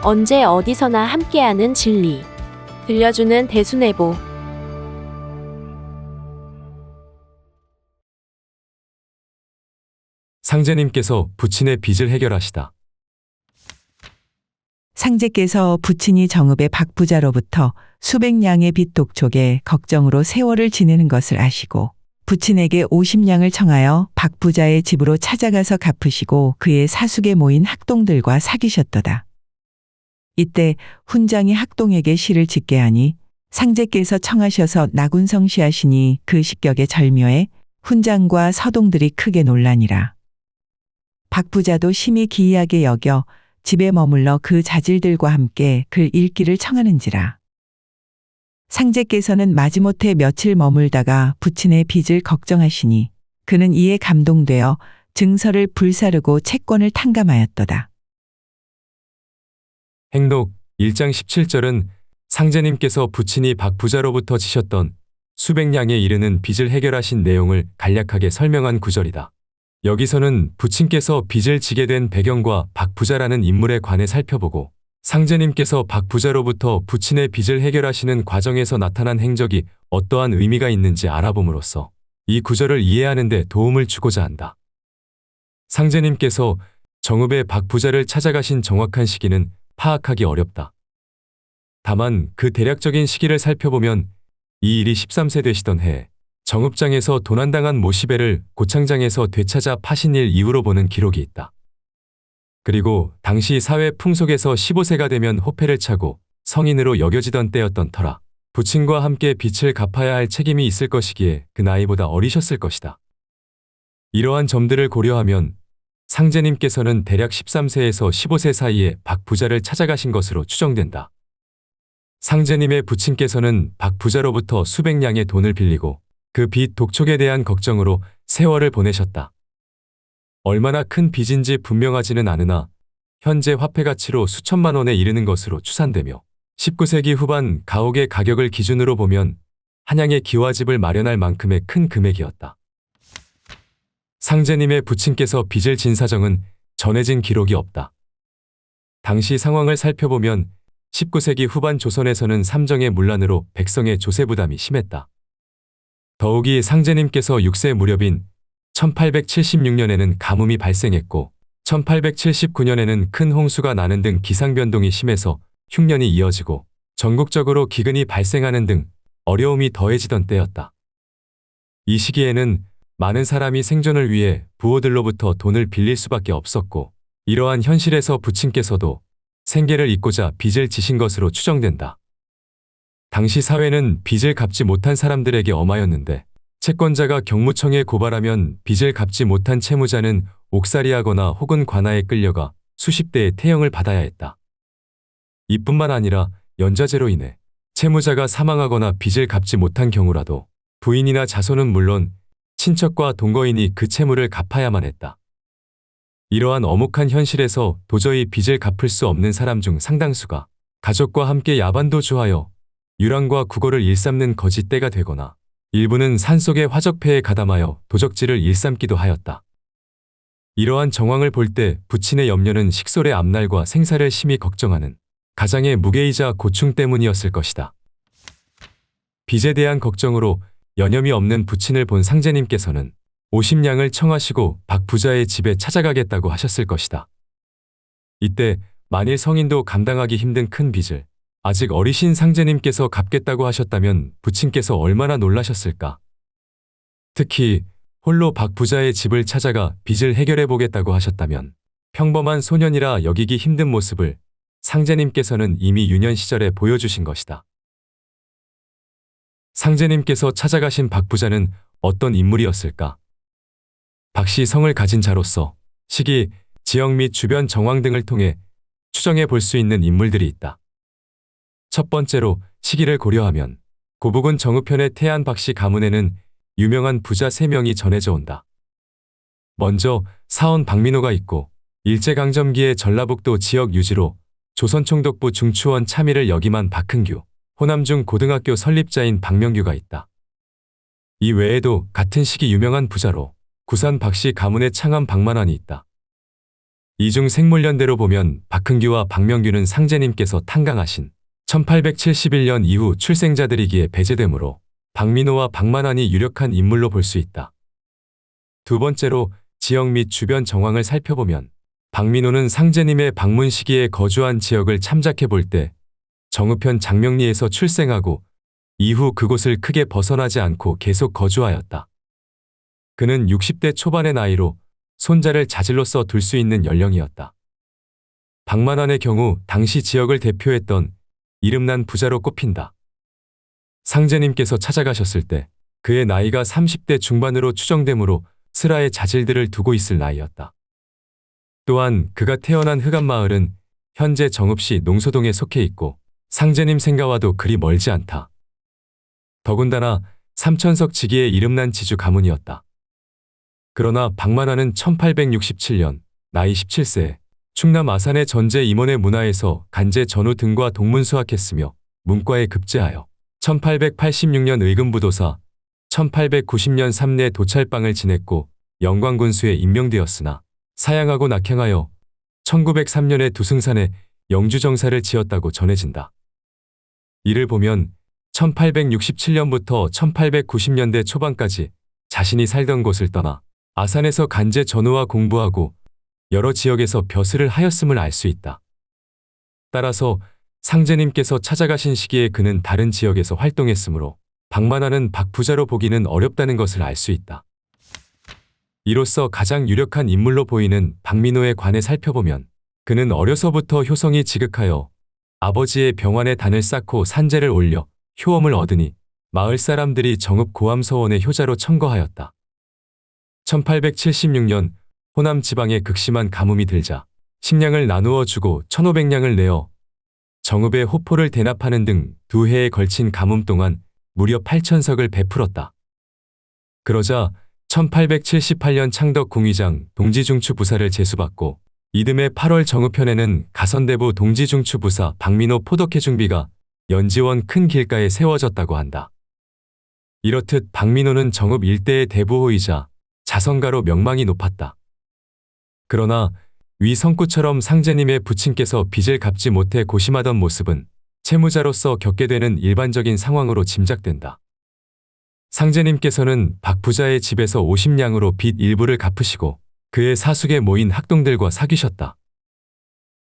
언제 어디서나 함께하는 진리. 들려주는 대수내보. 상제님께서 부친의 빚을 해결하시다. 상제께서 부친이 정읍의 박부자로부터 수백 냥의 빚 독촉에 걱정으로 세월을 지내는 것을 아시고 부친에게 50냥을 청하여 박부자의 집으로 찾아가서 갚으시고 그의 사숙에 모인 학동들과 사귀셨도다. 이때 훈장이 학동에게 시를 짓게 하니 상제께서 청하셔서 나군성시하시니 그 식격에 절묘해 훈장과 서동들이 크게 놀라니라. 박부자도 심히 기이하게 여겨 집에 머물러 그 자질들과 함께 글 읽기를 청하는지라. 상제께서는 마지못해 며칠 머물다가 부친의 빚을 걱정하시니 그는 이에 감동되어 증서를 불사르고 채권을 탕감하였도다. 행록 1장 17절은 상제님께서 부친이 박부자로부터 지셨던 수백 냥에 이르는 빚을 해결하신 내용을 간략하게 설명한 구절이다. 여기서는 부친께서 빚을 지게 된 배경과 박부자라는 인물에 관해 살펴보고 상제님께서 박부자로부터 부친의 빚을 해결하시는 과정에서 나타난 행적이 어떠한 의미가 있는지 알아봄으로써 이 구절을 이해하는 데 도움을 주고자 한다. 상제님께서 정읍의 박부자를 찾아가신 정확한 시기는 파악하기 어렵다. 다만 그 대략적인 시기를 살펴보면 이 일이 13세 되시던 해에 정읍장에서 도난당한 모시배를 고창장에서 되찾아 파신 일 이후로 보는 기록이 있다. 그리고 당시 사회 풍속에서 15세가 되면 호패를 차고 성인으로 여겨지던 때였던 터라 부친과 함께 빚을 갚아야 할 책임이 있을 것이기에 그 나이보다 어리셨을 것이다. 이러한 점들을 고려하면 상제님께서는 대략 13세에서 15세 사이에 박부자를 찾아가신 것으로 추정된다. 상제님의 부친께서는 박부자로부터 수백 냥의 돈을 빌리고 그 빚 독촉에 대한 걱정으로 세월을 보내셨다. 얼마나 큰 빚인지 분명하지는 않으나 현재 화폐 가치로 수천만 원에 이르는 것으로 추산되며 19세기 후반 가옥의 가격을 기준으로 보면 한양의 기와집을 마련할 만큼의 큰 금액이었다. 상제님의 부친께서 빚을 진 사정은 전해진 기록이 없다. 당시 상황을 살펴보면 19세기 후반 조선에서는 삼정의 문란으로 백성의 조세 부담이 심했다. 더욱이 상제님께서 6세 무렵인 1876년에는 가뭄이 발생했고 1879년에는 큰 홍수가 나는 등 기상변동이 심해서 흉년이 이어지고 전국적으로 기근이 발생하는 등 어려움이 더해지던 때였다. 이 시기에는 많은 사람이 생존을 위해 부호들로부터 돈을 빌릴 수밖에 없었고 이러한 현실에서 부친께서도 생계를 잇고자 빚을 지신 것으로 추정된다. 당시 사회는 빚을 갚지 못한 사람들에게 엄하였는데 채권자가 경무청에 고발하면 빚을 갚지 못한 채무자는 옥살이하거나 혹은 관아에 끌려가 수십 대의 태형을 받아야 했다. 이뿐만 아니라 연좌제로 인해 채무자가 사망하거나 빚을 갚지 못한 경우라도 부인이나 자손은 물론 친척과 동거인이 그 채무를 갚아야만 했다. 이러한 엄혹한 현실에서 도저히 빚을 갚을 수 없는 사람 중 상당수가 가족과 함께 야반도 주하여 유랑과 국어를 일삼는 거짓대가 되거나 일부는 산속의 화적패에 가담하여 도적질을 일삼기도 하였다. 이러한 정황을 볼 때 부친의 염려는 식솔의 앞날과 생사를 심히 걱정하는 가장의 무게이자 고충 때문이었을 것이다. 빚에 대한 걱정으로 여념이 없는 부친을 본 상제님께서는 50냥을 청하시고 박부자의 집에 찾아가겠다고 하셨을 것이다. 이때 만일 성인도 감당하기 힘든 큰 빚을 아직 어리신 상제님께서 갚겠다고 하셨다면 부친께서 얼마나 놀라셨을까. 특히 홀로 박부자의 집을 찾아가 빚을 해결해 보겠다고 하셨다면 평범한 소년이라 여기기 힘든 모습을 상제님께서는 이미 유년 시절에 보여주신 것이다. 상제님께서 찾아가신 박부자는 어떤 인물이었을까? 박씨 성을 가진 자로서 시기, 지역 및 주변 정황 등을 통해 추정해 볼 수 있는 인물들이 있다. 첫 번째로 시기를 고려하면 고북은 정읍현의 태안 박씨 가문에는 유명한 부자 3명이 전해져 온다. 먼저 사원 박민호가 있고 일제강점기의 전라북도 지역 유지로 조선총독부 중추원 참의를 역임한 박흥규, 호남중 고등학교 설립자인 박명규가 있다. 이 외에도 같은 시기 유명한 부자로 구산 박씨 가문의 창암 박만환이 있다. 이중 생물연대로 보면 박흥규와 박명규는 상제님께서 탕강하신 1871년 이후 출생자들이기에 배제되므로 박민호와 박만환이 유력한 인물로 볼 수 있다. 두 번째로 지역 및 주변 정황을 살펴보면 박민호는 상제님의 방문 시기에 거주한 지역을 참작해 볼 때 정읍현 장명리에서 출생하고 이후 그곳을 크게 벗어나지 않고 계속 거주하였다. 그는 60대 초반의 나이로 손자를 자질로서 둘 수 있는 연령이었다. 박만환의 경우 당시 지역을 대표했던 이름난 부자로 꼽힌다. 상제님께서 찾아가셨을 때 그의 나이가 30대 중반으로 추정되므로 슬하의 자질들을 두고 있을 나이였다. 또한 그가 태어난 흑암마을은 현재 정읍시 농소동에 속해 있고 상제님 생가와도 그리 멀지 않다. 더군다나 삼천석 지기의 이름난 지주 가문이었다. 그러나 박만환은 1867년 나이 17세에 충남 아산의 전제 임원의 문화에서 간제 전후 등과 동문수학했으며 문과에 급제하여 1886년 의금부도사, 1890년 삼내 도찰방을 지냈고 영광군수에 임명되었으나 사양하고 낙향하여 1903년에 두승산에 영주정사를 지었다고 전해진다. 이를 보면 1867년부터 1890년대 초반까지 자신이 살던 곳을 떠나 아산에서 간제 전후와 공부하고 여러 지역에서 벼슬을 하였음을 알 수 있다. 따라서 상제님께서 찾아가신 시기에 그는 다른 지역에서 활동했으므로 박만환은 박부자로 보기는 어렵다는 것을 알 수 있다. 이로써 가장 유력한 인물로 보이는 박민호에 관해 살펴보면 그는 어려서부터 효성이 지극하여 아버지의 병환에 단을 쌓고 산재를 올려 효험을 얻으니 마을 사람들이 정읍 고암서원의 효자로 청거하였다. 1876년 호남 지방에 극심한 가뭄이 들자 식량을 나누어 주고 1500량을 내어 정읍에 호포를 대납하는 등 두 해에 걸친 가뭄 동안 무려 8000석을 베풀었다. 그러자 1878년 창덕 궁의장 동지중추 부사를 제수받고 이듬해 8월 정읍현에는 가선대부 동지중추 부사 박민호 포덕회 중비가 연지원 큰 길가에 세워졌다고 한다. 이렇듯 박민호는 정읍 일대의 대부호이자 자선가로 명망이 높았다. 그러나 위 성구처럼 상제님의 부친께서 빚을 갚지 못해 고심하던 모습은 채무자로서 겪게 되는 일반적인 상황으로 짐작된다. 상제님께서는 박 부자의 집에서 50냥으로 빚 일부를 갚으시고 그의 사숙에 모인 학동들과 사귀셨다.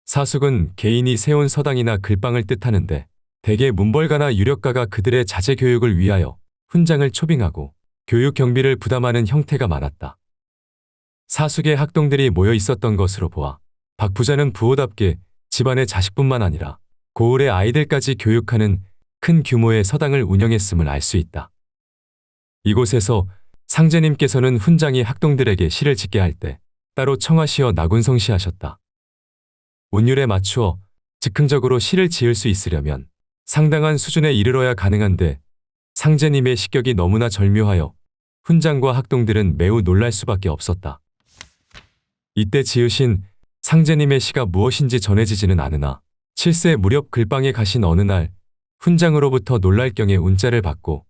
사숙은 개인이 세운 서당이나 글방을 뜻하는데 대개 문벌가나 유력가가 그들의 자제 교육을 위하여 훈장을 초빙하고 교육 경비를 부담하는 형태가 많았다. 사숙의 학동들이 모여 있었던 것으로 보아 박 부자는 부호답게 집안의 자식뿐만 아니라 고을의 아이들까지 교육하는 큰 규모의 서당을 운영했음을 알 수 있다. 이곳에서 상제님께서는 훈장이 학동들에게 시를 짓게 할 때 따로 청하시어 나군성시하셨다. 운율에 맞추어 즉흥적으로 시를 지을 수 있으려면 상당한 수준에 이르러야 가능한데 상제님의 시격이 너무나 절묘하여 훈장과 학동들은 매우 놀랄 수밖에 없었다. 이때 지으신 상제님의 시가 무엇인지 전해지지는 않으나 7세 무렵 글방에 가신 어느 날 훈장으로부터 놀랄 경에 운자를 받고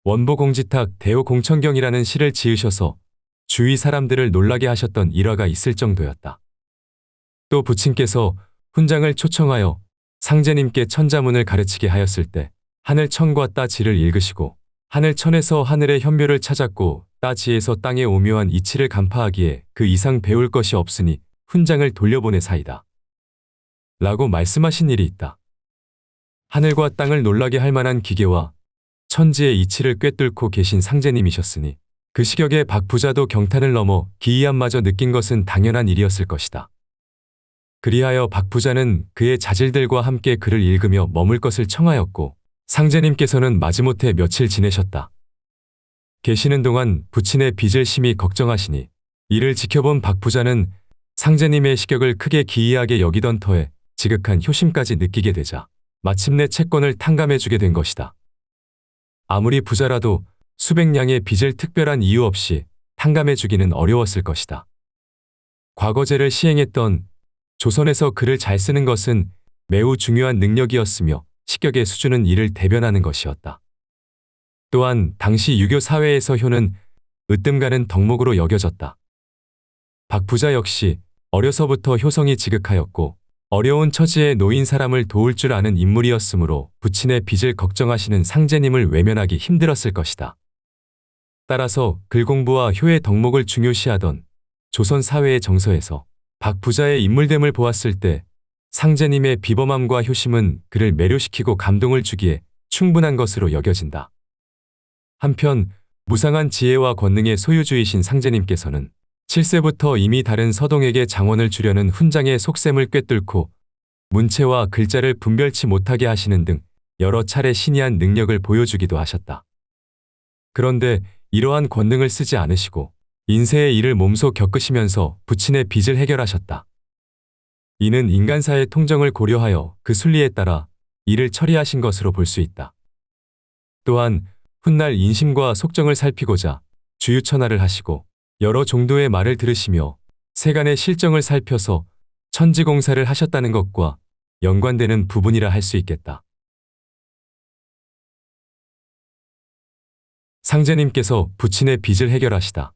원보공지탁 대오공천경이라는 시를 지으셔서 주위 사람들을 놀라게 하셨던 일화가 있을 정도였다. 또 부친께서 훈장을 초청하여 상제님께 천자문을 가르치게 하였을 때 하늘천과 따지를 읽으시고 하늘천에서 하늘의 현묘를 찾았고 따지에서 땅의 오묘한 이치를 간파하기에 그 이상 배울 것이 없으니 훈장을 돌려보내 사이다. 라고 말씀하신 일이 있다. 하늘과 땅을 놀라게 할 만한 기계와 천지의 이치를 꿰뚫고 계신 상제님이셨으니 그 시격에 박 부자도 경탄을 넘어 기이함마저 느낀 것은 당연한 일이었을 것이다. 그리하여 박 부자는 그의 자질들과 함께 글을 읽으며 머물 것을 청하였고 상제님께서는 마지못해 며칠 지내셨다. 계시는 동안 부친의 빚을 심히 걱정하시니 이를 지켜본 박 부자는 상제님의 시격을 크게 기이하게 여기던 터에 지극한 효심까지 느끼게 되자 마침내 채권을 탕감해주게 된 것이다. 아무리 부자라도 수백 냥의 빚을 특별한 이유 없이 탕감해주기는 어려웠을 것이다. 과거제를 시행했던 조선에서 글을 잘 쓰는 것은 매우 중요한 능력이었으며 시격의 수준은 이를 대변하는 것이었다. 또한 당시 유교 사회에서 효는 으뜸가는 덕목으로 여겨졌다. 박 부자 역시 어려서부터 효성이 지극하였고 어려운 처지에 놓인 사람을 도울 줄 아는 인물이었으므로 부친의 빚을 걱정하시는 상제님을 외면하기 힘들었을 것이다. 따라서 글공부와 효의 덕목을 중요시하던 조선 사회의 정서에서 박 부자의 인물됨을 보았을 때 상제님의 비범함과 효심은 그를 매료시키고 감동을 주기에 충분한 것으로 여겨진다. 한편 무상한 지혜와 권능의 소유주이신 상제님께서는 7세부터 이미 다른 서동에게 장원을 주려는 훈장의 속셈을 꿰뚫고 문체와 글자를 분별치 못하게 하시는 등 여러 차례 신이한 능력을 보여주기도 하셨다. 그런데 이러한 권능을 쓰지 않으시고 인세의 일을 몸소 겪으시면서 부친의 빚을 해결하셨다. 이는 인간사의 통정을 고려하여 그 순리에 따라 일을 처리하신 것으로 볼 수 있다. 또한 훗날 인심과 속정을 살피고자 주유천하를 하시고 여러 종도의 말을 들으시며 세간의 실정을 살펴서 천지공사를 하셨다는 것과 연관되는 부분이라 할 수 있겠다. 상제님께서 부친의 빚을 해결하시다.